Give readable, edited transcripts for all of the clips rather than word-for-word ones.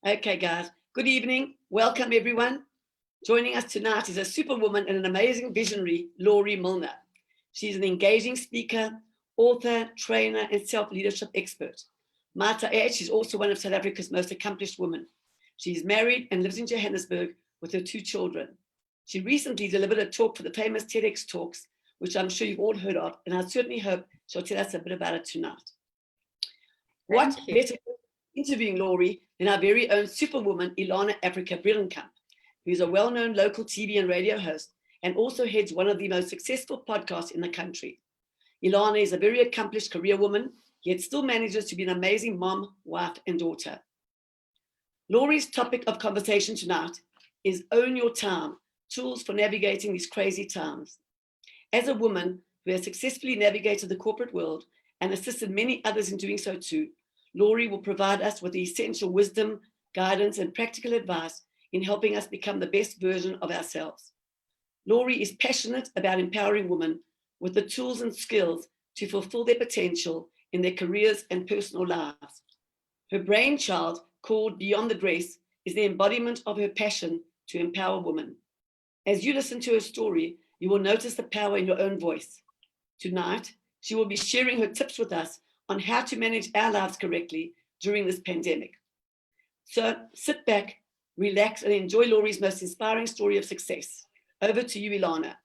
Okay, guys. Good evening. Welcome, everyone. Joining us tonight is a superwoman and an amazing visionary, Laurie Milner. She's an engaging speaker, author, trainer, and self-leadership expert. Mata Ed, she's also one of South Africa's most accomplished women. She's married and lives in Johannesburg with her 2 children. She recently delivered a talk for the famous TEDx Talks, which I'm sure you've all heard of, and I certainly hope she'll tell us a bit about it tonight. What better interviewing Laurie than our very own superwoman, Ilana Africa Brillenkamp, who is a well-known local TV and radio host and also heads one of the most successful podcasts in the country. Ilana is a very accomplished career woman, yet still manages to be an amazing mom, wife, and daughter. Laurie's topic of conversation tonight is Own Your Time, Tools for Navigating These Crazy Times. As a woman who has successfully navigated the corporate world and assisted many others in doing so too, Laurie will provide us with the essential wisdom, guidance, and practical advice in helping us become the best version of ourselves. Laurie is passionate about empowering women with the tools and skills to fulfill their potential in their careers and personal lives. Her brainchild, called Beyond the Dress, is the embodiment of her passion to empower women. As you listen to her story, you will notice the power in your own voice. Tonight, she will be sharing her tips with us on how to manage our lives correctly during this pandemic. So sit back, relax, and enjoy Laurie's most inspiring story of success. Over to you, Ilana.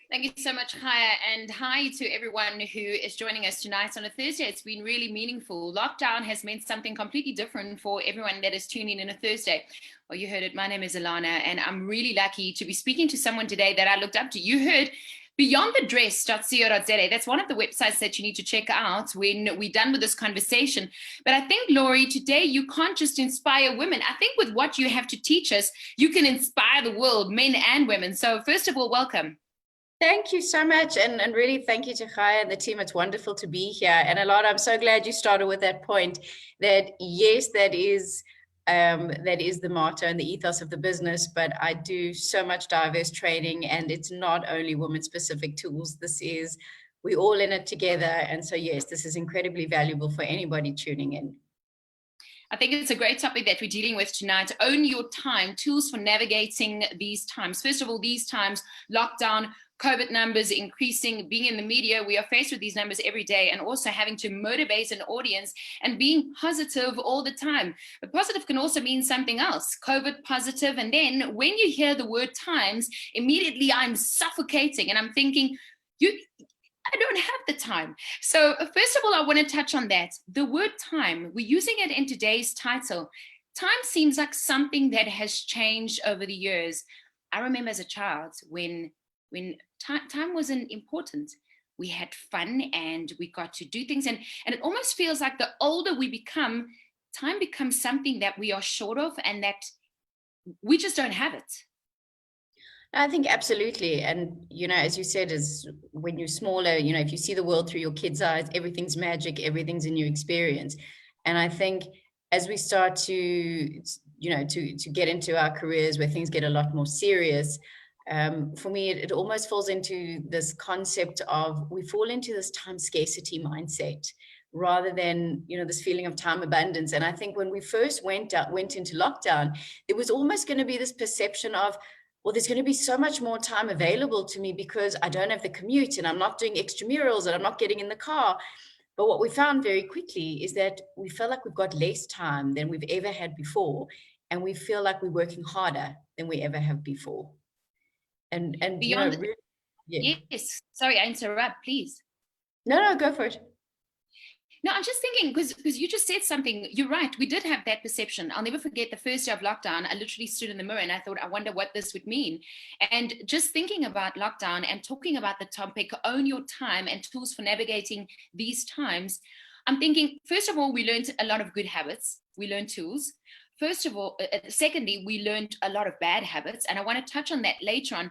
Thank you so much, Kaya, and hi to everyone who is joining us tonight on a Thursday. It's been really meaningful. Lockdown has meant something completely different for everyone that is tuning in a Thursday. Well, you heard it. My name is Ilana, and I'm really lucky to be speaking to someone today that I looked up to. You heard beyondthedress.co.za. That's one of the websites that you need to check out when we're done with this conversation. But I think, Laurie, today you can't just inspire women. I think with what you have to teach us, you can inspire the world, men and women. So first of all, welcome. Thank you so much. And really thank you to Kaya and the team. It's wonderful to be here. And Alana, I'm so glad you started with that point that yes, that is the motto and the ethos of the business, but I do so much diverse training, and it's not only women specific tools. We're all in it together. And so, yes, this is incredibly valuable for anybody tuning in. I think it's a great topic that we're dealing with tonight. Own your time, tools for navigating these times. First of all, these times, lockdown, COVID numbers increasing, being in the media, we are faced with these numbers every day, and also having to motivate an audience and being positive all the time. But positive can also mean something else, COVID positive. And then when you hear the word times, immediately I'm suffocating and I'm thinking, I don't have the time. So first of all, I want to touch on that. The word time, we're using it in today's title. Time seems like something that has changed over the years. I remember as a child when time wasn't important. We had fun and we got to do things. And it almost feels like the older we become, time becomes something that we are short of and that we just don't have it. I think absolutely. And, as you said, is when you're smaller, if you see the world through your kids' eyes, everything's magic, everything's a new experience. And I think as we start to get into our careers where things get a lot more serious, for me, it almost falls into this concept of we fall into this time scarcity mindset rather than, this feeling of time abundance. And I think when we first went into lockdown, there was almost going to be this perception of, well, there's going to be so much more time available to me because I don't have the commute and I'm not doing extramurals and I'm not getting in the car. But what we found very quickly is that we feel like we've got less time than we've ever had before. And we feel like we're working harder than we ever have before. And beyond, yes. Sorry, I interrupt, please. No, go for it. No, I'm just thinking, because you just said something, you're right, we did have that perception. I'll never forget the first day of lockdown, I literally stood in the mirror and I thought, I wonder what this would mean. And just thinking about lockdown and talking about the topic, own your time and tools for navigating these times, I'm thinking, first of all, we learned a lot of good habits. We learned tools. First of all, secondly, we learned a lot of bad habits. And I want to touch on that later on.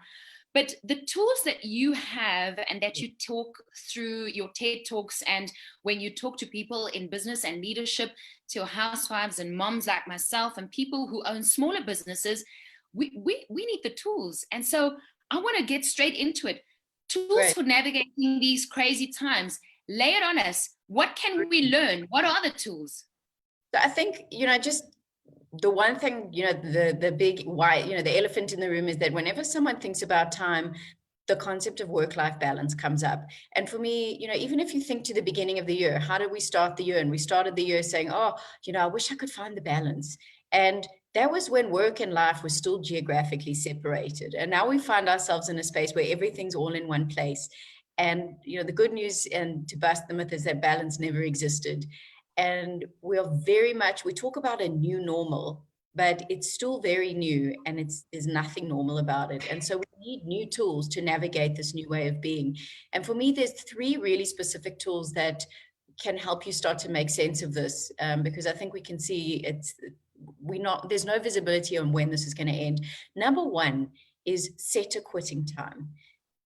But the tools that you have and that you talk through your TED Talks and when you talk to people in business and leadership, to housewives and moms like myself and people who own smaller businesses, we need the tools. And so I want to get straight into it. Tools for navigating these crazy times. Lay it on us. What can we learn? What are the tools? So I think, just the one thing, the big why, the elephant in the room is that whenever someone thinks about time, the concept of work-life balance comes up. And for me, even if you think to the beginning of the year, how did we start the year? And we started the year saying, oh, I wish I could find the balance. And that was when work and life was still geographically separated. And now we find ourselves in a space where everything's all in one place. And, the good news, and to bust the myth, is that balance never existed. And we talk about a new normal, but it's still very new, and there's nothing normal about it. And so we need new tools to navigate this new way of being. And for me, there's 3 really specific tools that can help you start to make sense of this, because I think we can see there's no visibility on when this is going to end. Number 1 is set a quitting time.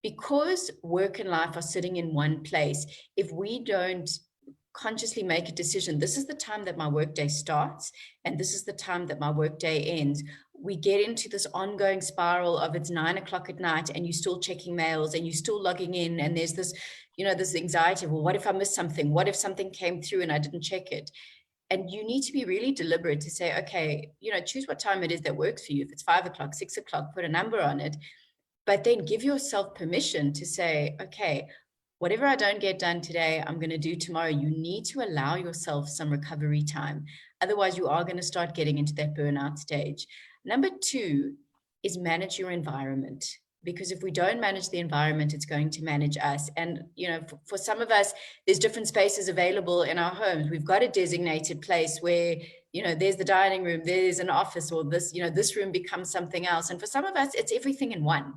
Because work and life are sitting in one place, if we don't consciously make a decision, this is the time that my workday starts and this is the time that my workday ends, we get into this ongoing spiral of it's 9 o'clock at night and you're still checking mails and you're still logging in, and there's this, this anxiety of, well, what if I missed something? What if something came through and I didn't check it? And you need to be really deliberate to say, okay, choose what time it is that works for you. If it's 5 o'clock, 6 o'clock, put a number on it, but then give yourself permission to say, okay, whatever I don't get done today, I'm going to do tomorrow. You need to allow yourself some recovery time. Otherwise, you are going to start getting into that burnout stage. Number 2 is manage your environment. Because if we don't manage the environment, it's going to manage us. And, for some of us, there's different spaces available in our homes. We've got a designated place where, there's the dining room, there's an office, or this, this room becomes something else. And for some of us, it's everything in one.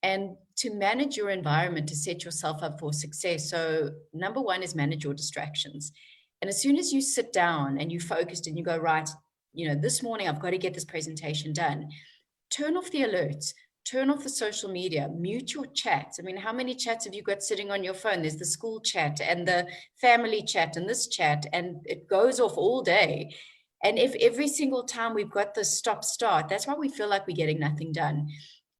And to manage your environment, to set yourself up for success. So number 1 is manage your distractions. And as soon as you sit down and you focused and you go, right, this morning I've got to get this presentation done, turn off the alerts, turn off the social media, mute your chats. I mean, how many chats have you got sitting on your phone? There's the school chat and the family chat and this chat, and it goes off all day. And if every single time we've got this stop-start, that's why we feel like we're getting nothing done.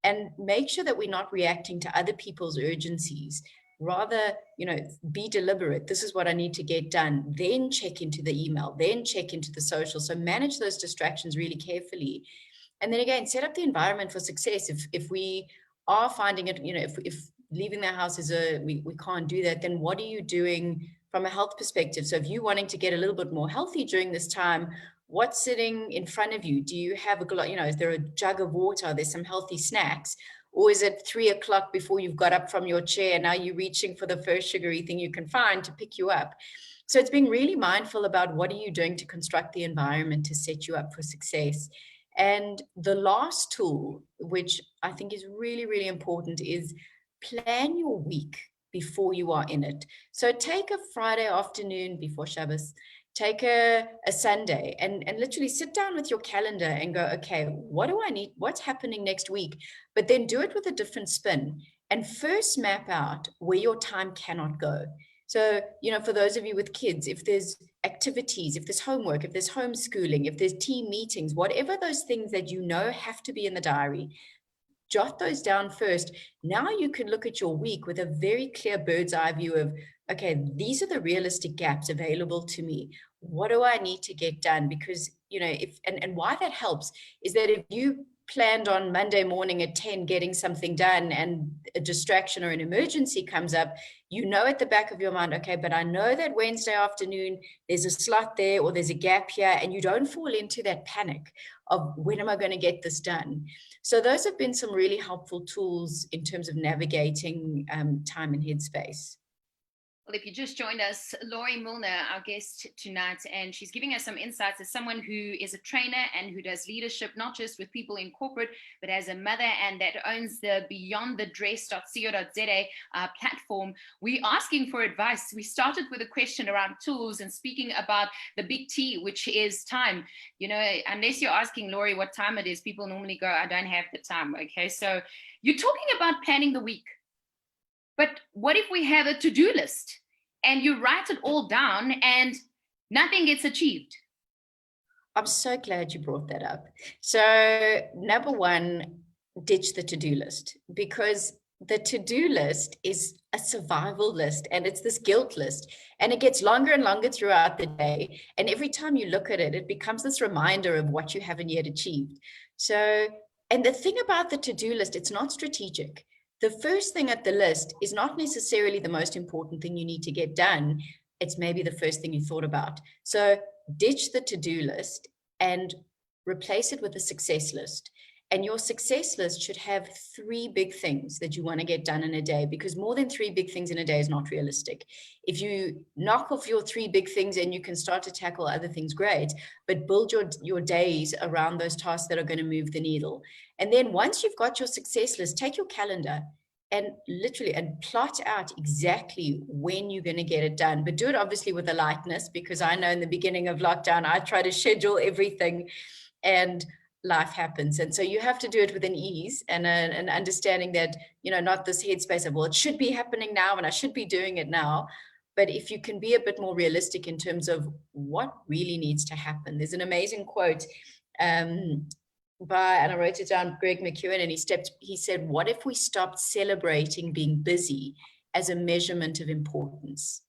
And make sure that we're not reacting to other people's urgencies. Rather, be deliberate. This is what I need to get done. Then check into the email, then check into the social. So manage those distractions really carefully. And then again, set up the environment for success. If we are finding it, if leaving the house is we can't do that, then what are you doing from a health perspective? So if you're wanting to get a little bit more healthy during this time, what's sitting in front of you? Do you have is there a jug of water? There's some healthy snacks? Or is it 3 o'clock before you've got up from your chair? Now you're reaching for the first sugary thing you can find to pick you up. So it's being really mindful about what are you doing to construct the environment to set you up for success. And the last tool, which I think is really, really important, is plan your week before you are in it. So take a Friday afternoon before Shabbos, take a Sunday and literally sit down with your calendar and go, okay, what do I need? What's happening next week? But then do it with a different spin and first map out where your time cannot go. So, for those of you with kids, if there's activities, if there's homework, if there's homeschooling, if there's team meetings, whatever those things that have to be in the diary, jot those down first. Now you can look at your week with a very clear bird's eye view of, okay, these are the realistic gaps available to me. What do I need to get done? Because, and why that helps is that if you planned on Monday morning at 10 getting something done and a distraction or an emergency comes up, at the back of your mind, okay, but I know that Wednesday afternoon there's a slot there or there's a gap here, and you don't fall into that panic of when am I going to get this done. So those have been some really helpful tools in terms of navigating time and headspace. Well, if you just joined us, Laurie Milner, our guest tonight, and she's giving us some insights as someone who is a trainer and who does leadership, not just with people in corporate, but as a mother, and that owns the beyondthedress.co.za platform. We're asking for advice. We started with a question around tools and speaking about the big T, which is time. Unless you're asking Laurie what time it is, people normally go, I don't have the time. Okay, so you're talking about planning the week. But what if we have a to-do list and you write it all down and nothing gets achieved? I'm so glad you brought that up. So number 1, ditch the to-do list, because the to-do list is a survival list, and it's this guilt list, and it gets longer and longer throughout the day. And every time you look at it, it becomes this reminder of what you haven't yet achieved. So, and the thing about the to-do list, it's not strategic. The first thing at the list is not necessarily the most important thing you need to get done. It's maybe the first thing you thought about. So ditch the to-do list and replace it with a success list. And your success list should have 3 big things that you want to get done in a day, because more than 3 big things in a day is not realistic. If you knock off your 3 big things and you can start to tackle other things, great, but build your days around those tasks that are going to move the needle. And then once you've got your success list, take your calendar and literally and plot out exactly when you're going to get it done. But do it obviously with a lightness, because I know in the beginning of lockdown, I try to schedule everything and life happens. And so you have to do it with an ease and an understanding that, not this headspace of, well, it should be happening now and I should be doing it now. But if you can be a bit more realistic in terms of what really needs to happen. There's an amazing quote and I wrote it down, Greg McEwen, and he said, what if we stopped celebrating being busy as a measurement of importance?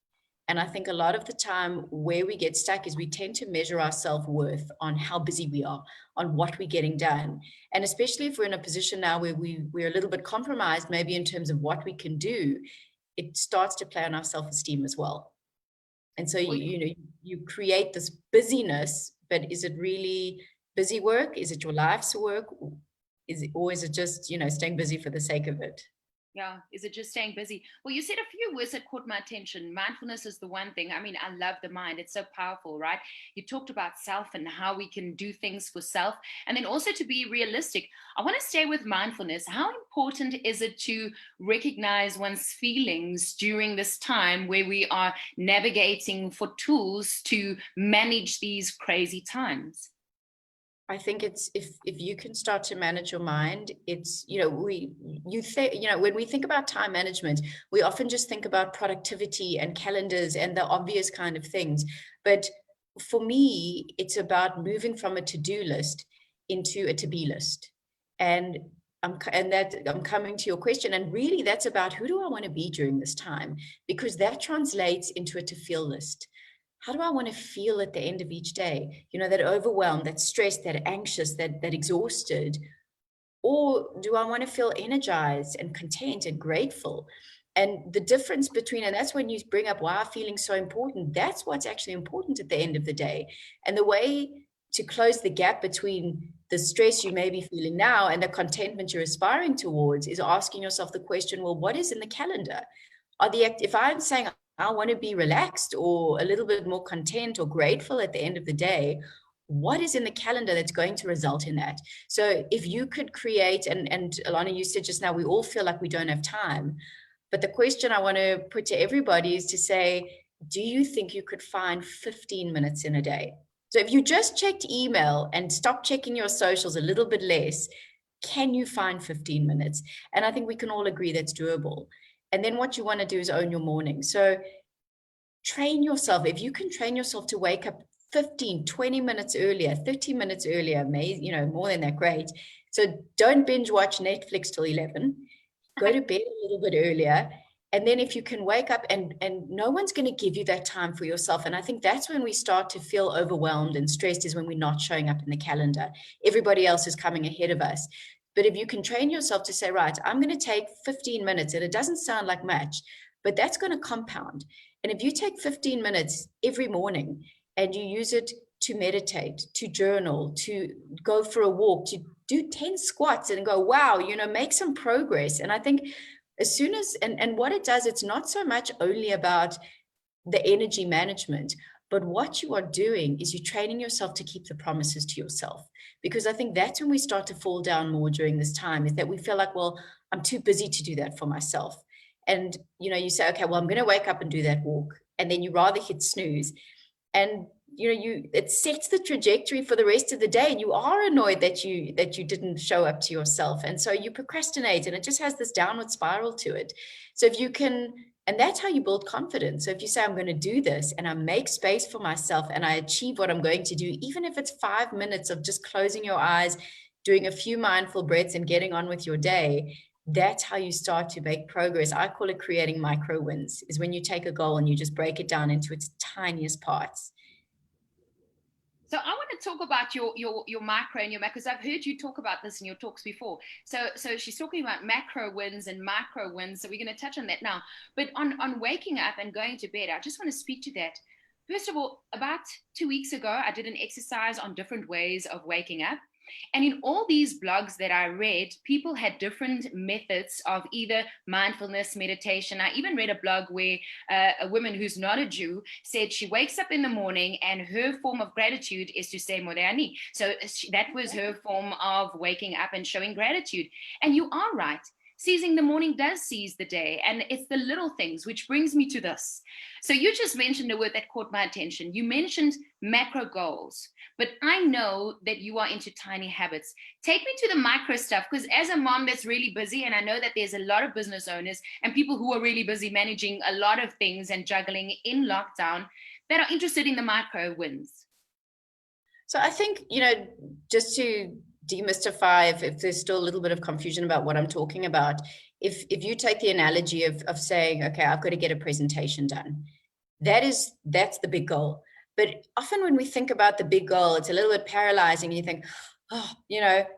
And I think a lot of the time where we get stuck is we tend to measure our self-worth on how busy we are, on what we're getting done. And especially if we're in a position now where we're a little bit compromised, maybe in terms of what we can do, it starts to play on our self-esteem as well. And so, you create this busyness, but is it really busy work? Is it your life's work? Or is it just, staying busy for the sake of it? Yeah. Is it just staying busy? Well, you said a few words that caught my attention. Mindfulness is the one thing. I mean, I love the mind. It's so powerful, right? You talked about self and how we can do things for self. And then also to be realistic. I want to stay with mindfulness. How important is it to recognize one's feelings during this time where we are navigating for tools to manage these crazy times? I think it's if you can start to manage your mind, it's, when we think about time management, we often just think about productivity and calendars and the obvious kind of things. But for me, it's about moving from a to-do list into a to-be list. And I'm coming to your question. And really that's about, who do I want to be during this time? Because that translates into a to-feel list. How do I want to feel at the end of each day? That overwhelmed, that stressed, that anxious, that exhausted? Or do I want to feel energized and content and grateful? And the difference between, and that's when you bring up why feeling so important, that's what's actually important at the end of the day. And the way to close the gap between the stress you may be feeling now and the contentment you're aspiring towards is asking yourself the question, well, what is in the calendar? If I'm saying I want to be relaxed or a little bit more content or grateful at the end of the day, what is in the calendar that's going to result in that? So if you could create, and Alana, you said just now, we all feel like we don't have time. But the question I want to put to everybody is to say, do you think you could find 15 minutes in a day? So if you just checked email and stopped checking your socials a little bit less, can you find 15 minutes? And I think we can all agree that's doable. And then what you want to do is own your morning. So train yourself. If you can train yourself to wake up 15, 20 minutes earlier, 30 minutes earlier, more than that, great. So don't binge watch Netflix till 11. Go to bed a little bit earlier. And then if you can wake up and no one's going to give you that time for yourself. And I think that's when we start to feel overwhelmed and stressed, is when we're not showing up in the calendar. Everybody else is coming ahead of us. But if you can train yourself to say, right, I'm going to take 15 minutes, and it doesn't sound like much, but that's going to compound. And if you take 15 minutes every morning and you use it to meditate, to journal, to go for a walk, to do 10 squats and go, wow, make some progress. And I think as soon as, and what it does, it's not so much only about the energy management, but what you are doing is you're training yourself to keep the promises to yourself. Because I think that's when we start to fall down more during this time, is that we feel like, well, I'm too busy to do that for myself. And, you say, okay, well, I'm going to wake up and do that walk. And then you rather hit snooze. And, it sets the trajectory for the rest of the day. And you are annoyed that you didn't show up to yourself. And so you procrastinate, and it just has this downward spiral to it. So if you can, and that's how you build confidence. So if you say, I'm going to do this, and I make space for myself, and I achieve what I'm going to do, even if it's 5 minutes of just closing your eyes, doing a few mindful breaths and getting on with your day, that's how you start to make progress. I call it creating micro wins, is when you take a goal and you just break it down into its tiniest parts. So I want to talk about your macro and your macro, because I've heard you talk about this in your talks before. So she's talking about macro wins and micro wins. So we're going to touch on that now. But on waking up and going to bed, I just want to speak to that. First of all, about 2 weeks ago, I did an exercise on different ways of waking up. And in all these blogs that I read, people had different methods of either mindfulness, meditation. I even read a blog where a woman who's not a Jew said she wakes up in the morning and her form of gratitude is to say Modani. So that was her form of waking up and showing gratitude. And you are right. Seizing the morning does seize the day. And it's the little things, which brings me to this. So you just mentioned a word that caught my attention. You mentioned macro goals, but I know that you are into tiny habits. Take me to the micro stuff, because as a mom that's really busy, and I know that there's a lot of business owners and people who are really busy managing a lot of things and juggling in lockdown, that are interested in the micro wins. So I think, just to demystify, if there's still a little bit of confusion about what I'm talking about, if you take the analogy of saying, okay, I've got to get a presentation done, that's the big goal. But often when we think about the big goal, it's a little bit paralyzing. You think,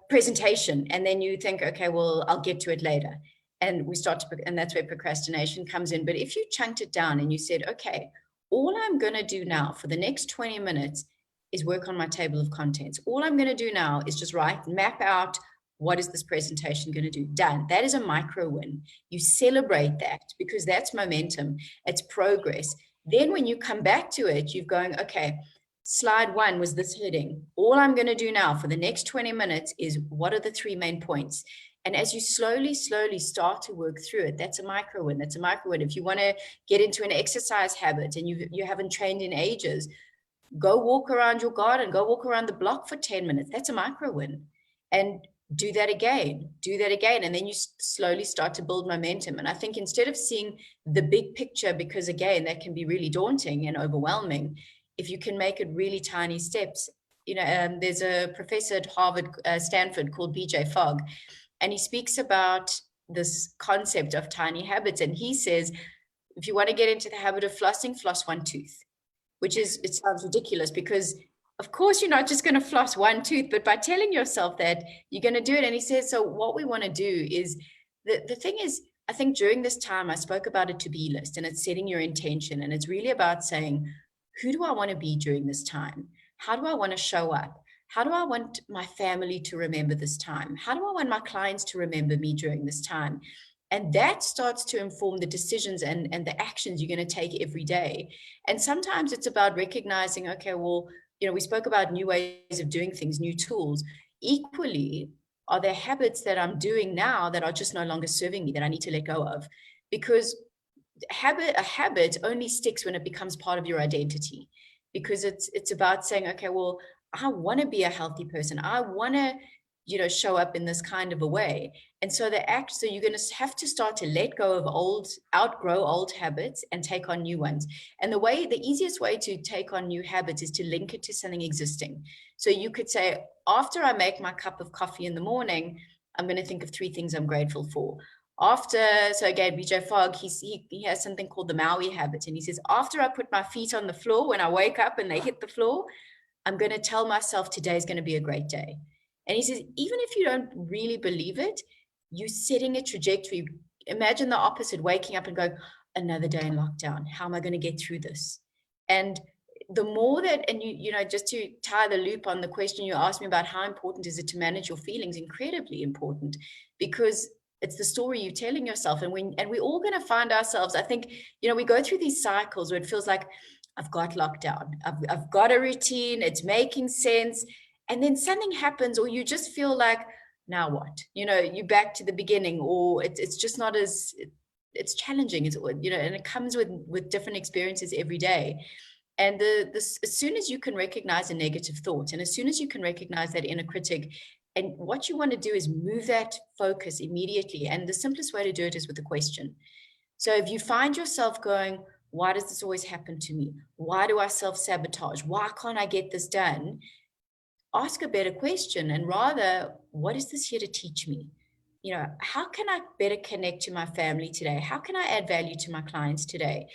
presentation, and then you think, okay, well, I'll get to it later, and and that's where procrastination comes in. But if you chunked it down and you said, okay, all I'm going to do now for the next 20 minutes is work on my table of contents. All I'm going to do now is just map out, what is this presentation going to do? Done. That is a micro win. You celebrate that, because that's momentum. It's progress. Then when you come back to it, you're going, okay, slide 1 was this heading. All I'm going to do now for the next 20 minutes is, what are the 3 main points? And as you slowly start to work through it, that's a micro win. That's a micro win. If you want to get into an exercise habit and you haven't trained in ages, go walk around your garden, go walk around the block for 10 minutes. That's a micro win. And do that again. And then you slowly start to build momentum. And I think instead of seeing the big picture, because again, that can be really daunting and overwhelming, if you can make it really tiny steps. There's a professor at Stanford called BJ Fogg, and he speaks about this concept of tiny habits. And he says, if you want to get into the habit of flossing, floss 1 tooth. It sounds ridiculous, because of course you're not just going to floss 1 tooth, but by telling yourself that you're going to do it. And he says, so what we want to do is, the thing is, I think during this time, I spoke about a to-be list, and it's setting your intention. And it's really about saying, who do I want to be during this time? How do I want to show up? How do I want my family to remember this time? How do I want my clients to remember me during this time? And that starts to inform the decisions and the actions you're going to take every day. And sometimes it's about recognizing, okay, well, we spoke about new ways of doing things, new tools. Equally, are there habits that I'm doing now that are just no longer serving me, that I need to let go of? Because a habit only sticks when it becomes part of your identity. Because it's about saying, okay, well, I want to be a healthy person. I want to show up in this kind of a way. And so you're going to have to start to let go of outgrow old habits and take on new ones. And the easiest way to take on new habits is to link it to something existing. So you could say, after I make my cup of coffee in the morning, I'm going to think of 3 things I'm grateful for. So again, BJ Fogg, he has something called the Maui habit. And he says, after I put my feet on the floor, when I wake up and they hit the floor, I'm going to tell myself today's going to be a great day. And he says, even if you don't really believe it, you're setting a trajectory. Imagine the opposite, waking up and going, another day in lockdown. How am I going to get through this? And the more that, and just to tie the loop on the question you asked me about how important is it to manage your feelings, incredibly important, because it's the story you're telling yourself. And we're all going to find ourselves, I think, we go through these cycles where it feels like, I've got lockdown. I've got a routine. It's making sense. And then something happens, or you just feel like, now what? You're back to the beginning, or it's just not as, it's challenging. And it comes with different experiences every day. And as soon as you can recognize a negative thought, and as soon as you can recognize that inner critic, and what you want to do is move that focus immediately. And the simplest way to do it is with a question. So if you find yourself going, why does this always happen to me? Why do I self-sabotage? Why can't I get this done? Ask a better question, and rather, what is this here to teach me? how can I better connect to my family today? How can I add value to my clients today?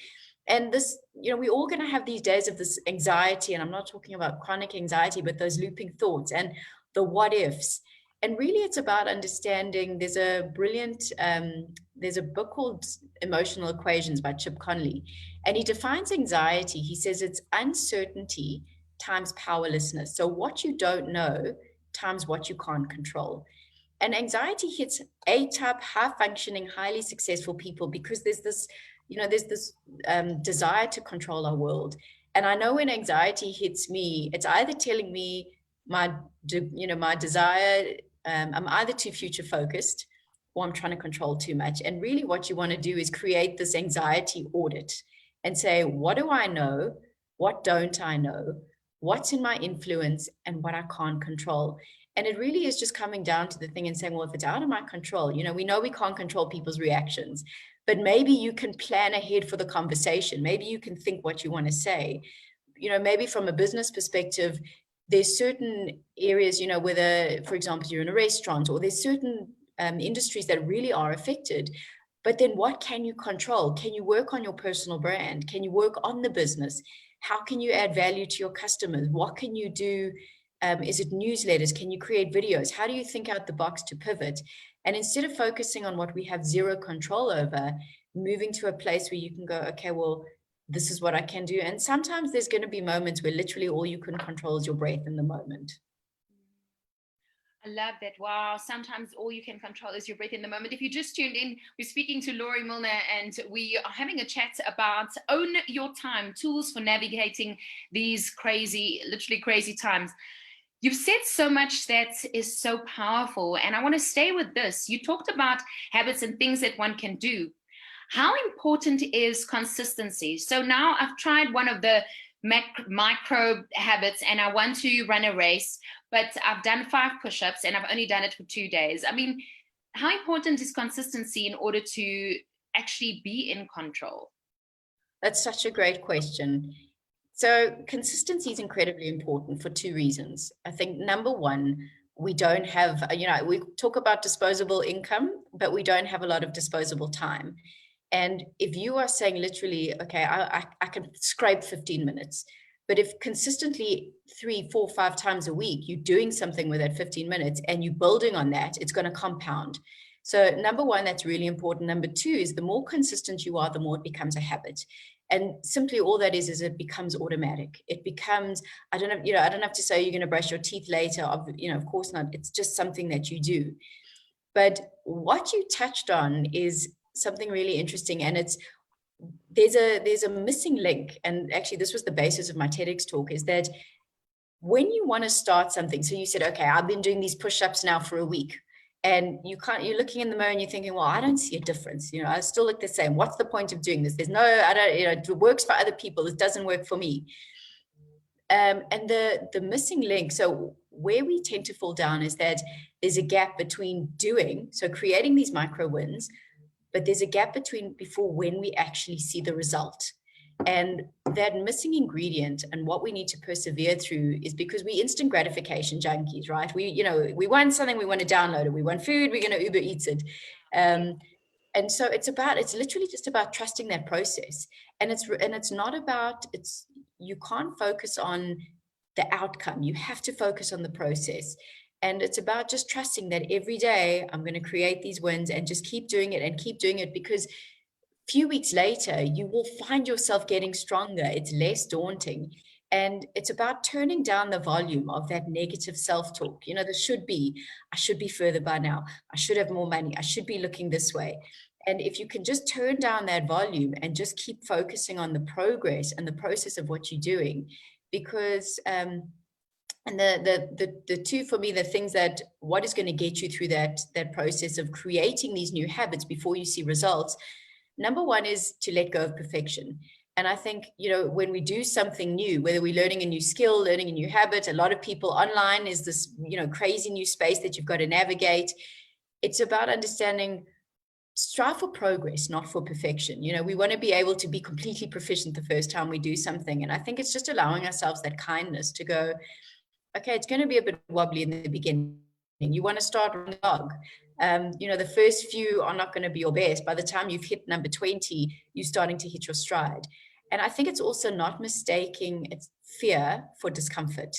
And this, we're all going to have these days of this anxiety, and I'm not talking about chronic anxiety, but those looping thoughts and the what ifs. And really, it's about understanding. There's a book called Emotional Equations by Chip Conley, and he defines anxiety. He says it's uncertainty times powerlessness. So what you don't know times what you can't control. And anxiety hits A-type, high-functioning, highly successful people because there's this desire to control our world. And I know when anxiety hits me, it's either telling me my desire, I'm either too future focused or I'm trying to control too much. And really what you want to do is create this anxiety audit and say, what do I know? What don't I know? What's in my influence and what I can't control? And it really is just coming down to the thing and saying, well, if it's out of my control, we know we can't control people's reactions, but maybe you can plan ahead for the conversation. Maybe you can think what you want to say. Maybe from a business perspective, there's certain areas, whether, for example, you're in a restaurant or there's certain industries that really are affected. But then what can you control? Can you work on your personal brand? Can you work on the business? How can you add value to your customers? What can you do? Is it newsletters? Can you create videos? How do you think out the box to pivot? And instead of focusing on what we have zero control over, moving to a place where you can go, okay, well, this is what I can do. And sometimes there's going to be moments where literally all you can control is your breath in the moment. I love that. Wow. Sometimes all you can control is your breath in the moment. If you just tuned in, we're speaking to Laurie Milner and we are having a chat about own your time, tools for navigating these literally crazy times. You've said so much that is so powerful, and I want to stay with this. You talked about habits and things that one can do. How important is consistency? So now I've tried one of the micro habits and I want to run a race, but I've done 5 push-ups and I've only done it for 2 days. I mean, how important is consistency in order to actually be in control? That's such a great question. So consistency is incredibly important for 2 reasons. I think number one, we don't have, we talk about disposable income, but we don't have a lot of disposable time. And if you are saying literally, okay, I can scrape 15 minutes, but if consistently 3, 4, 5 times a week, you're doing something with that 15 minutes and you're building on that, it's going to compound. So number one, that's really important. Number two is the more consistent you are, the more it becomes a habit. And simply all that is it becomes automatic. It becomes, I don't have to say you're going to brush your teeth later. Of course not. It's just something that you do. But what you touched on is something really interesting. And there's a missing link. And actually, this was the basis of my TEDx talk, is that when you want to start something, so you said, okay, I've been doing these push-ups now for a week. And you're looking in the mirror and you're thinking, well, I don't see a difference. I still look the same. What's the point of doing this? There's it works for other people. It doesn't work for me. And the missing link, so where we tend to fall down is that there's a gap between doing, so creating these micro wins, but there's a gap before when we actually see the result. And that missing ingredient and what we need to persevere through is because we instant gratification junkies, right? We want something, we want to download it. We want food, we're going to Uber Eats it. And so it's literally just about trusting that process. And it's not about, you can't focus on the outcome. You have to focus on the process. And it's about just trusting that every day I'm going to create these wins and just keep doing it because few weeks later, you will find yourself getting stronger. It's less daunting. And it's about turning down the volume of that negative self-talk. I should be further by now. I should have more money. I should be looking this way. And if you can just turn down that volume and just keep focusing on the progress and the process of what you're doing, because and the two for me, the things that what is going to get you through that process of creating these new habits before you see results. Number one is to let go of perfection. And I think, when we do something new, whether we're learning a new skill, learning a new habit, a lot of people online is this, crazy new space that you've got to navigate. It's about understanding, strive for progress, not for perfection. We want to be able to be completely proficient the first time we do something. And I think it's just allowing ourselves that kindness to go, okay, it's going to be a bit wobbly in the beginning. You want to start running a log. The first few are not going to be your best. By the time you've hit number 20, you're starting to hit your stride. And I think it's also not mistaking it's fear for discomfort,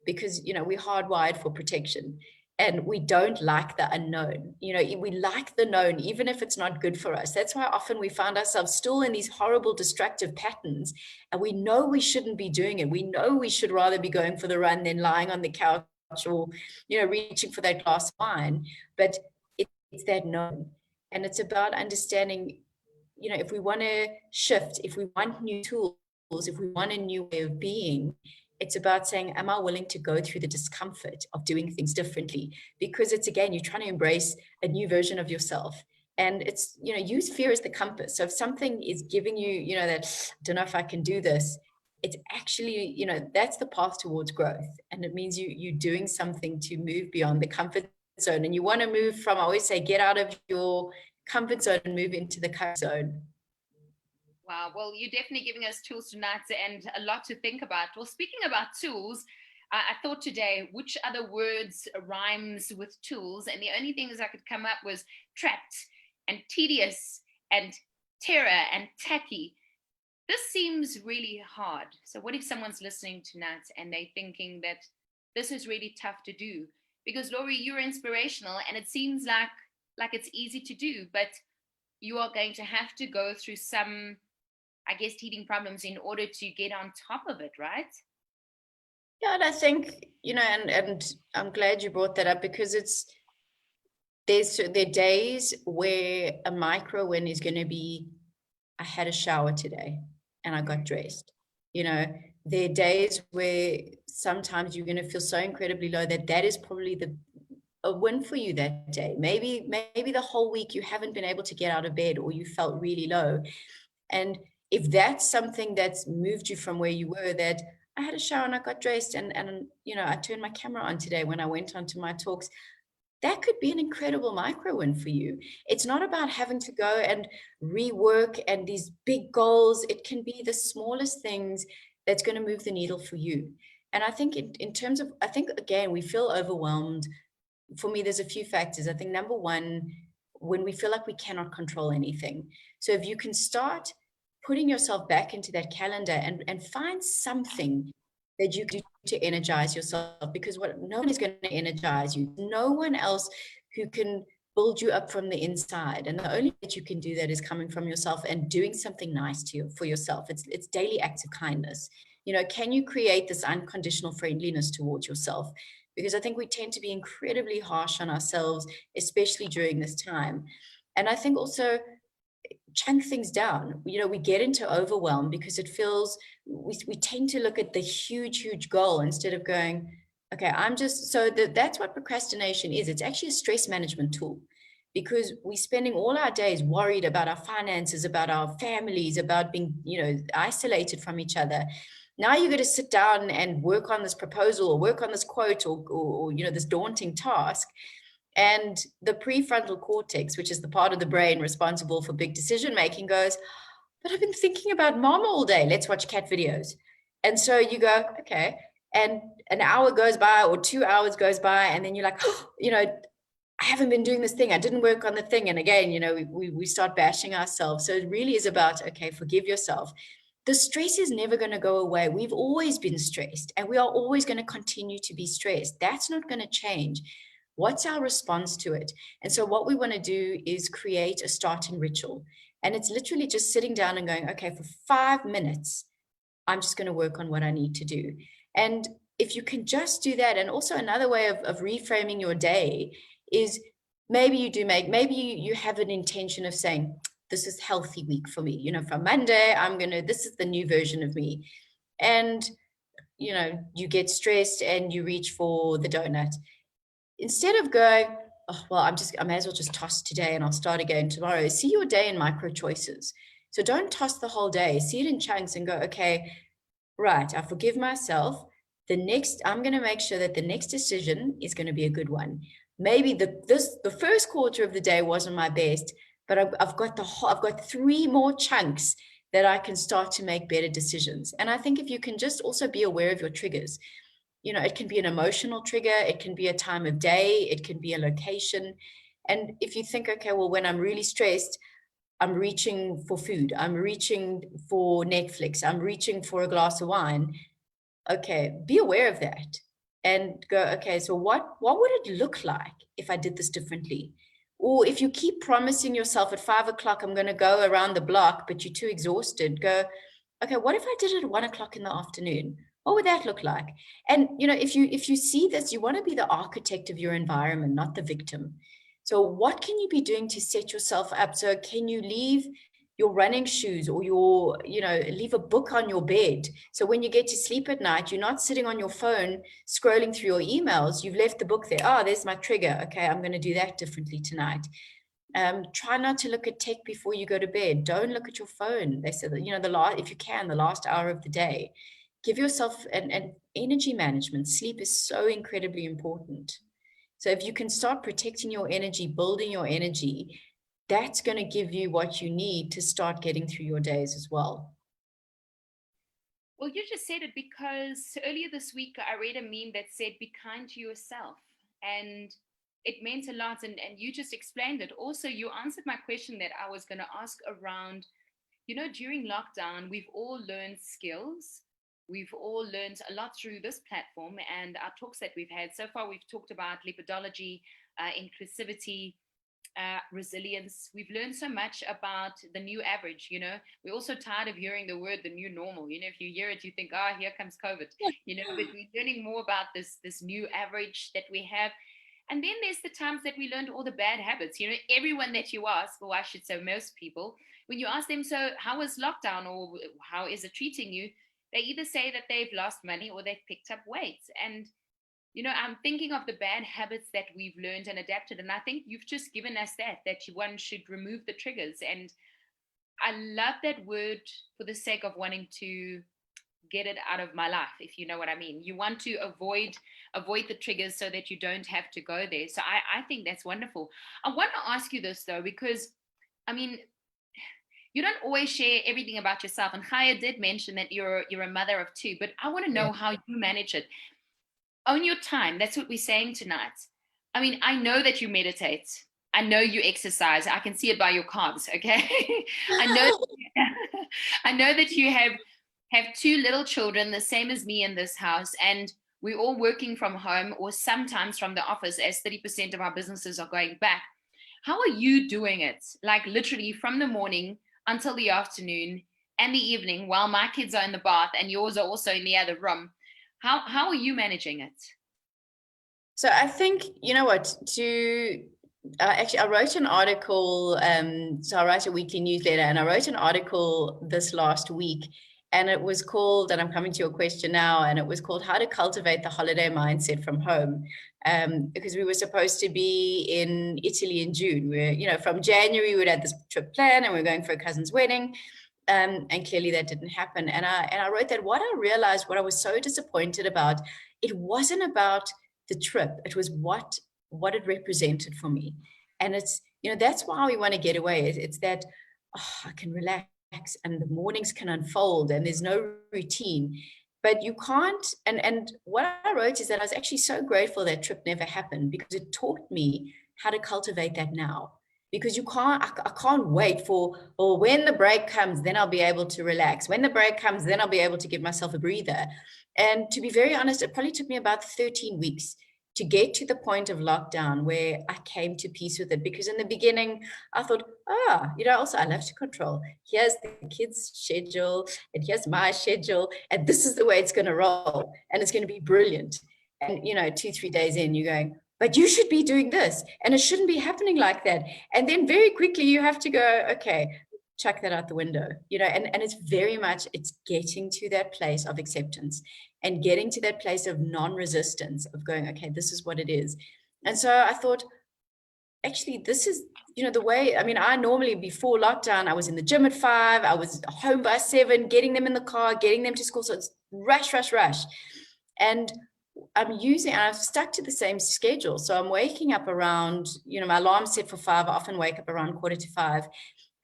because, we're hardwired for protection and we don't like the unknown. We like the known, even if it's not good for us. That's why often we find ourselves still in these horrible, destructive patterns. And we know we shouldn't be doing it. We know we should rather be going for the run than lying on the couch or, reaching for that glass of wine. But it's that known. And it's about understanding, if we want to shift, if we want new tools, if we want a new way of being, it's about saying, am I willing to go through the discomfort of doing things differently? Because it's, again, you're trying to embrace a new version of yourself. And it's, use fear as the compass. So if something is giving you, that, I don't know if I can do this, it's actually, that's the path towards growth. And it means you're doing something to move beyond the comfort zone. And you want to move from, I always say, get out of your comfort zone and move into the comfort zone. Wow. Well, you're definitely giving us tools tonight and a lot to think about. Well, speaking about tools, I thought today, which other words rhymes with tools? And the only things I could come up was trapped and tedious and terror and tacky. This seems really hard. So what if someone's listening tonight and they're thinking that this is really tough to do? Because Laurie, you're inspirational and it seems like it's easy to do, but you are going to have to go through some, I guess, teething problems in order to get on top of it, right? Yeah, and I think, and I'm glad you brought that up, because there are days where a micro win is going to be, I had a shower today and I got dressed. There are days where sometimes you're going to feel so incredibly low that is probably a win for you that day. Maybe the whole week you haven't been able to get out of bed, or you felt really low. And if that's something that's moved you from where you were, that I had a shower and I got dressed and I turned my camera on today when I went onto my talks, that could be an incredible micro win for you. It's not about having to go and rework and these big goals. It can be the smallest things that's going to move the needle for you. And I think in terms of, I think, again, we feel overwhelmed. For me, there's a few factors. I think number one, when we feel like we cannot control anything. So if you can start putting yourself back into that calendar and find something that you can do to energize yourself, because no one is going to energize you. No one else who can build you up from the inside. And the only way that you can do that is coming from yourself and doing something nice for yourself. It's daily acts of kindness. Can you create this unconditional friendliness towards yourself? Because I think we tend to be incredibly harsh on ourselves, especially during this time. And I think also chunk things down. We get into overwhelm because it feels, we tend to look at the huge goal instead of going, okay, that's what procrastination is. It's actually a stress management tool, because we're spending all our days worried about our finances, about our families, about being, isolated from each other. Now you're going to sit down and work on this proposal or work on this quote or this daunting task. And the prefrontal cortex, which is the part of the brain responsible for big decision making, goes, but I've been thinking about mom all day. Let's watch cat videos. And so you go, okay. And an hour goes by or 2 hours goes by. And then you're like, I haven't been doing this thing. I didn't work on the thing. And again, we start bashing ourselves. So it really is about, okay, forgive yourself. The stress is never going to go away. We've always been stressed and we are always going to continue to be stressed. That's not going to change. What's our response to it? And so what we want to do is create a starting ritual. And it's literally just sitting down and going, okay, for 5 minutes, I'm just going to work on what I need to do. And if you can just do that, and also another way of reframing your day is maybe you have an intention of saying, this is healthy week for me. From Monday, this is the new version of me. And, you get stressed and you reach for the donut. Instead of going, oh, well, I may as well just toss today and I'll start again tomorrow. See your day in micro choices. So don't toss the whole day. See it in chunks and go, okay, right, I forgive myself. I'm going to make sure that the next decision is going to be a good one. Maybe the first quarter of the day wasn't my best, but I've got 3 more chunks that I can start to make better decisions. And I think if you can just also be aware of your triggers. it can be an emotional trigger, it can be a time of day, it can be a location. And if you think, okay, well, when I'm really stressed, I'm reaching for food, I'm reaching for Netflix, I'm reaching for a glass of wine. Okay, be aware of that and go, okay, so what would it look like if I did this differently? Or if you keep promising yourself at 5 o'clock, I'm going to go around the block, but you're too exhausted, go, okay, what if I did it at 1 o'clock in the afternoon? What would that look like? And, if you see this, you want to be the architect of your environment, not the victim. So what can you be doing to set yourself up? So can you leave your running shoes or leave a book on your bed? So when you get to sleep at night, you're not sitting on your phone scrolling through your emails. You've left the book there. Oh, there's my trigger. Okay, I'm going to do that differently tonight. Try not to look at tech before you go to bed. Don't look at your phone. They said that, if you can, the last hour of the day. Give yourself an energy management. Sleep is so incredibly important. So if you can start protecting your energy, building your energy, that's going to give you what you need to start getting through your days as well. Well, you just said it, because earlier this week I read a meme that said, be kind to yourself. And it meant a lot. And you just explained it. Also, you answered my question that I was going to ask around, during lockdown, we've all learned skills. We've all learned a lot through this platform and our talks that we've had. So far, we've talked about lipidology, inclusivity, resilience. We've learned so much about the new average. We're also tired of hearing the word the new normal. If you hear it, you think, here comes COVID. But we're learning more about this new average that we have. And then there's the times that we learned all the bad habits. Everyone that you ask, or I should say most people, when you ask them, so how was lockdown, or how is it treating you? They either say that they've lost money or they've picked up weight. And I'm thinking of the bad habits that we've learned and adapted. And I think you've just given us that one should remove the triggers. And I love that word for the sake of wanting to get it out of my life, if you know what I mean. You want to avoid the triggers so that you don't have to go there. So I think that's wonderful. I want to ask you this, though, because, you don't always share everything about yourself. And Chaya did mention that you're a mother of two, but I want to know how you manage it. Own your time. That's what we're saying tonight. I know that you meditate. I know you exercise. I can see it by your calves. Okay. I know that you have two little children, the same as me in this house. And we're all working from home or sometimes from the office, as 30% of our businesses are going back. How are you doing it? Like literally from the morning until the afternoon and the evening, while my kids are in the bath and yours are also in the other room. How are you managing it? So I think, actually, I wrote an article. So I write a weekly newsletter, and I wrote an article this last week, and it was called, and I'm coming to your question now, and it was called How to Cultivate the Holiday Mindset from Home. Because we were supposed to be in Italy in June. We're, from January, we'd had this trip planned and we were going for a cousin's wedding. And clearly that didn't happen. And I wrote that what I realized, what I was so disappointed about, it wasn't about the trip. It was what it represented for me. And it's, that's why we want to get away. It's that, I can relax and the mornings can unfold and there's no routine. But you can't, and what I wrote is that I was actually so grateful that trip never happened, because it taught me how to cultivate that now. Because I can't wait for, when the break comes, then I'll be able to relax. When the break comes, then I'll be able to give myself a breather. And to be very honest, it probably took me about 13 weeks to get to the point of lockdown where I came to peace with it. Because in the beginning, I thought, also I love to control. Here's the kids' schedule, and here's my schedule, and this is the way it's going to roll, and it's going to be brilliant. And 2-3 days in, you're going, but you should be doing this, and it shouldn't be happening like that. And then very quickly you have to go, okay, chuck that out the window, and it's very much, it's getting to that place of acceptance and getting to that place of non-resistance, of going, okay, this is what it is. And so I thought, actually, this is, the way, I normally, before lockdown, I was in the gym at 5, I was home by 7, getting them in the car, getting them to school. So it's rush. And I've stuck to the same schedule. So I'm waking up around, my alarm's set for 5. I often wake up around 4:45.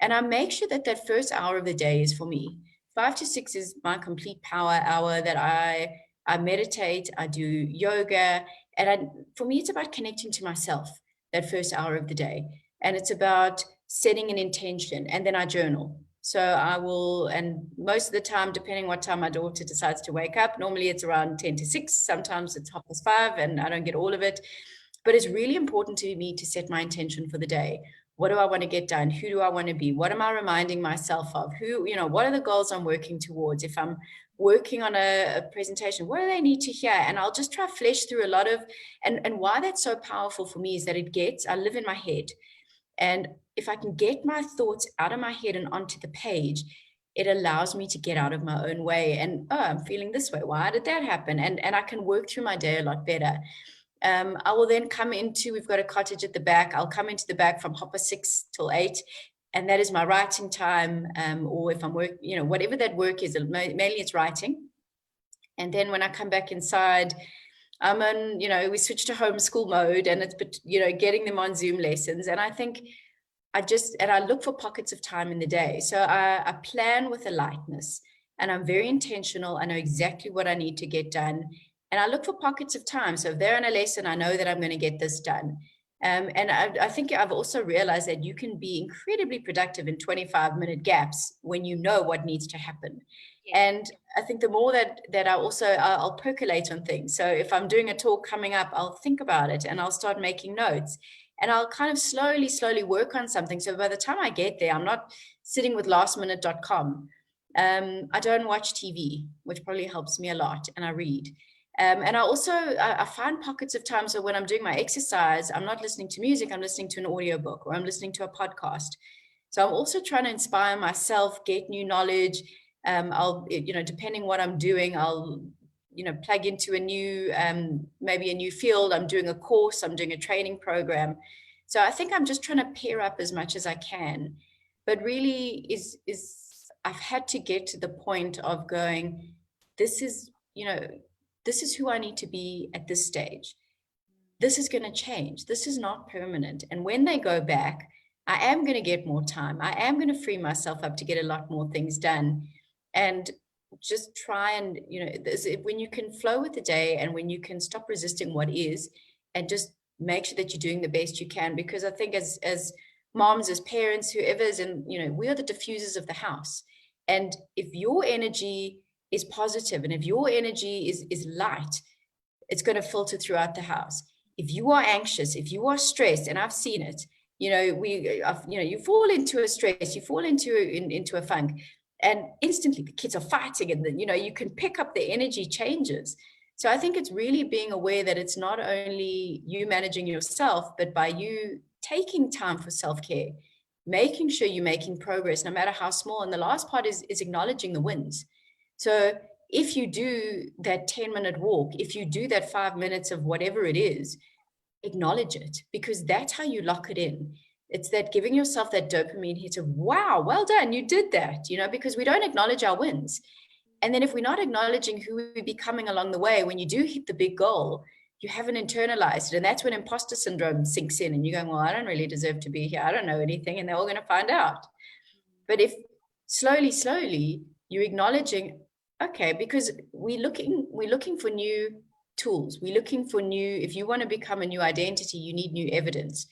And I make sure that first hour of the day is for me. 5 to 6 is my complete power hour that I I meditate, I do yoga. And for me, it's about connecting to myself that first hour of the day. And it's about setting an intention, and then I journal. So I will, and most of the time, depending what time my daughter decides to wake up, normally it's around 10 to 6, sometimes it's 5:30, and I don't get all of it. But it's really important to me to set my intention for the day. What do I want to get done? Who do I want to be? What am I reminding myself of? Who, what are the goals I'm working towards? If I'm working on a presentation, what do they need to hear? And I'll just try to flesh through a lot of, and why that's so powerful for me is that I live in my head. And if I can get my thoughts out of my head and onto the page, it allows me to get out of my own way. And, oh, I'm feeling this way. Why did that happen? And I can work through my day a lot better. I will then come into, we've got a cottage at the back. I'll come into the back from 6:30 till 8. And that is my writing time. Or if I'm working, whatever that work is, mainly it's writing. And then when I come back inside, I'm on, we switch to homeschool mode, and it's, getting them on Zoom lessons. And I think I look for pockets of time in the day. So I plan with a lightness, and I'm very intentional. I know exactly what I need to get done. And I look for pockets of time. So if they're on a lesson, I know that I'm going to get this done. And I think I've also realized that you can be incredibly productive in 25-minute gaps when you know what needs to happen. Yeah. And I think the more that I'll percolate on things. So if I'm doing a talk coming up, I'll think about it and I'll start making notes. And I'll kind of slowly work on something. So by the time I get there, I'm not sitting with lastminute.com. I don't watch TV, which probably helps me a lot. And I read. And I find pockets of time. So when I'm doing my exercise, I'm not listening to music, I'm listening to an audiobook, or I'm listening to a podcast. So I'm also trying to inspire myself, get new knowledge. I'll, depending what I'm doing, I'll, plug into a new, maybe a new field. I'm doing a course, I'm doing a training program. So I think I'm just trying to pair up as much as I can. But really I've had to get to the point of going, this is who I need to be at this stage. This is going to change. This is not permanent. And when they go back, I am going to get more time. I am going to free myself up to get a lot more things done. And just try and, when you can flow with the day, and when you can stop resisting what is, and just make sure that you're doing the best you can. Because I think as moms, as parents, whoever's in, we are the diffusers of the house. And if your energy is positive, and if your energy is light, it's going to filter throughout the house. If you are anxious, if you are stressed, and I've seen it, you fall into a stress, you fall into a funk, and instantly the kids are fighting, and then, you can pick up the energy changes. So I think it's really being aware that it's not only you managing yourself, but by you taking time for self-care, making sure you're making progress, no matter how small. And the last part is acknowledging the wins. So if you do that 10-minute walk, if you do that 5 minutes of whatever it is, acknowledge it, because that's how you lock it in. It's that giving yourself that dopamine hit of, wow, well done, you did that, because we don't acknowledge our wins. And then if we're not acknowledging who we're becoming along the way, when you do hit the big goal, you haven't internalized it. And that's when imposter syndrome sinks in, and you're going, well, I don't really deserve to be here. I don't know anything. And they're all going to find out. But if slowly, you're acknowledging, okay, because we're looking for new tools. We're looking for if you want to become a new identity, you need new evidence.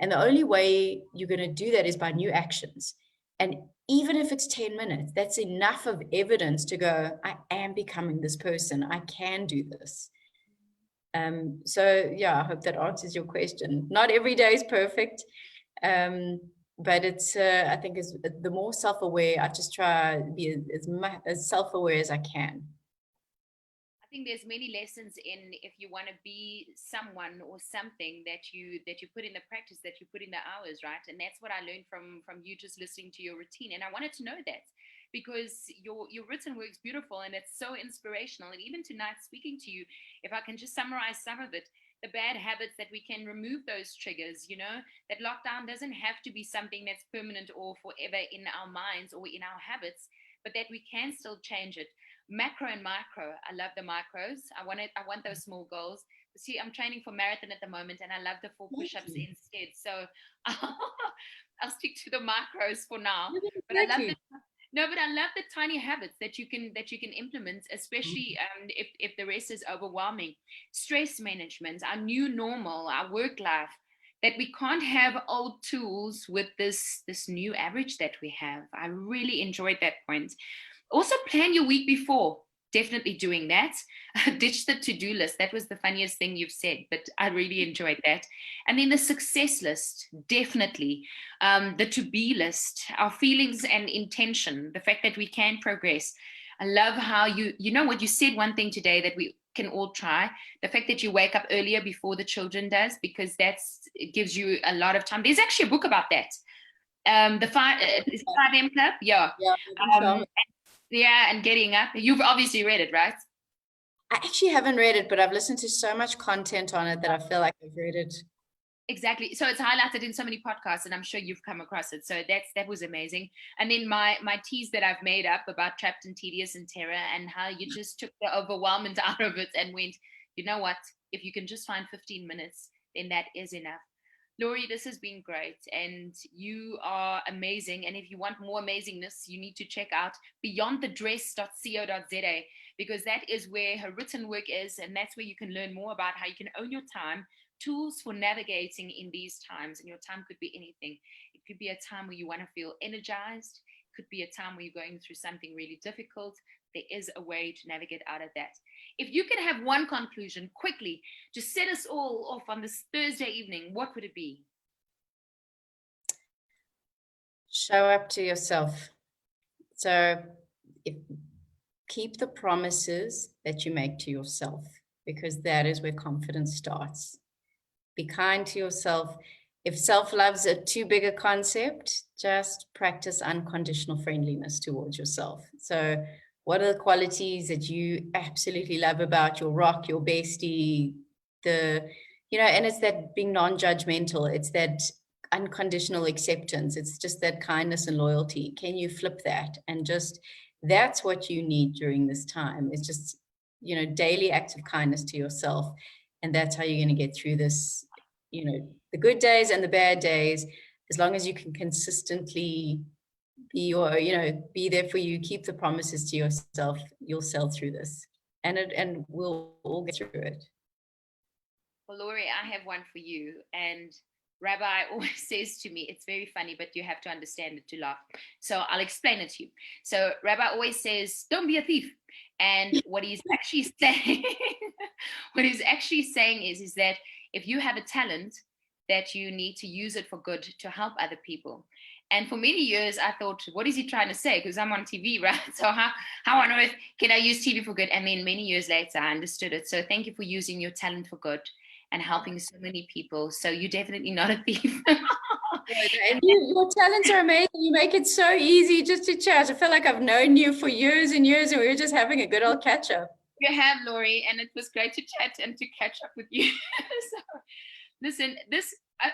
And the only way you're going to do that is by new actions. And even if it's 10 minutes, that's enough of evidence to go, I am becoming this person. I can do this. So yeah, I hope that answers your question. Not every day is perfect. But it's, I think, is the more self-aware, I just try to be as self-aware as I can. I think there's many lessons in, if you want to be someone or something that you put in the practice, that you put in the hours, right? And that's what I learned from you, just listening to your routine. And I wanted to know that, because your written work's beautiful and it's so inspirational. And even tonight, speaking to you, if I can just summarize some of it, the bad habits, that we can remove those triggers, that lockdown doesn't have to be something that's permanent or forever in our minds or in our habits, but that we can still change it. Macro and micro. I love the micros. I want those small goals. See, I'm training for marathon at the moment, and I love the 4 push-ups instead. So I'll stick to the micros for now. But I love No, but I love the tiny habits that you can implement, especially if the rest is overwhelming. Stress management, our new normal, our work life, that we can't have old tools with this new average that we have. I really enjoyed that point. Also, plan your week before. Definitely doing that. Ditch the to-do list. That was the funniest thing you've said, but I really enjoyed that. And then the success list, definitely. The to-be list, our feelings and intention, the fact that we can progress. I love how you know what you said one thing today that we can all try. The fact that you wake up earlier before the children does, because it gives you a lot of time. There's actually a book about that. The 5 a.m. club. Yeah. Yeah, and getting up. You've obviously read it, right? I actually haven't read it, but I've listened to so much content on it that I feel like I've read it. Exactly. So it's highlighted in so many podcasts, and I'm sure you've come across it. So that was amazing. And then my tease that I've made up about trapped and tedious and terror, and how you just took the overwhelmment out of it and went, you know what? If you can just find 15 minutes, then that is enough. Laurie, this has been great, and you are amazing. And if you want more amazingness, you need to check out beyondthedress.co.za, because that is where her written work is, and that's where you can learn more about how you can own your time, tools for navigating in these times. And your time could be anything. It could be a time where you want to feel energized. It could be a time where you're going through something really difficult. There is a way to navigate out of that. If you could have one conclusion quickly to set us all off on this Thursday evening, what would it be? Show up to yourself. So keep the promises that you make to yourself, because that is where confidence starts. Be kind to yourself. If self-love's a too big a concept, just practice unconditional friendliness towards yourself. So what are the qualities that you absolutely love about your rock, your bestie, and it's that being non-judgmental. It's that unconditional acceptance. It's just that kindness and loyalty. Can you flip that? And just, that's what you need during this time. It's just, daily acts of kindness to yourself. And that's how you're going to get through this, the good days and the bad days. As long as you can consistently be there for you, keep the promises to yourself, you'll sail through this, and we'll all get through it. Well, Laurie, I have one for you. And Rabbi always says to me, it's very funny, but you have to understand it to laugh. So I'll explain it to you. So Rabbi always says, don't be a thief. And what he's actually saying is that if you have a talent, that you need to use it for good, to help other people. And for many years, I thought, what is he trying to say? Because I'm on TV, right? So how on earth can I use TV for good? And then many years later, I understood it. So thank you for using your talent for good and helping so many people. So you're definitely not a thief. And your talents are amazing. You make it so easy just to chat. I feel like I've known you for years and years, and we were just having a good old catch up. You have, Laurie, and it was great to chat and to catch up with you. So, listen,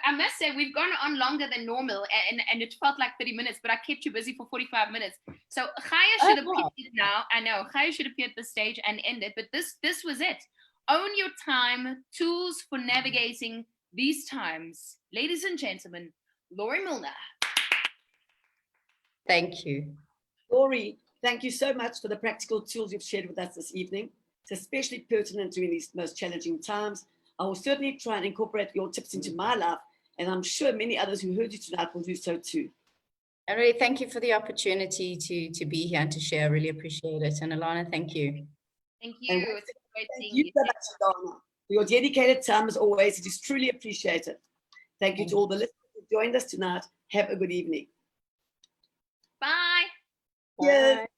I must say, we've gone on longer than normal, and it felt like 30 minutes, but I kept you busy for 45 minutes. So Chaya should have appeared now. I know, Chaya should appear at the stage and end it, but this was it. Own your time, tools for navigating these times. Ladies and gentlemen, Laurie Milner. Thank you. Laurie, thank you so much for the practical tools you've shared with us this evening. It's especially pertinent during these most challenging times. I will certainly try and incorporate your tips into my life, and I'm sure many others who heard you tonight will do so too. I really thank you for the opportunity to be here and to share. I really appreciate it. And Alana, thank you. Thank you. It's great thank seeing you so much, Alana, for your dedicated time as always. It is truly appreciated. Thank you to all the listeners who joined us tonight. Have a good evening. Bye. Yes.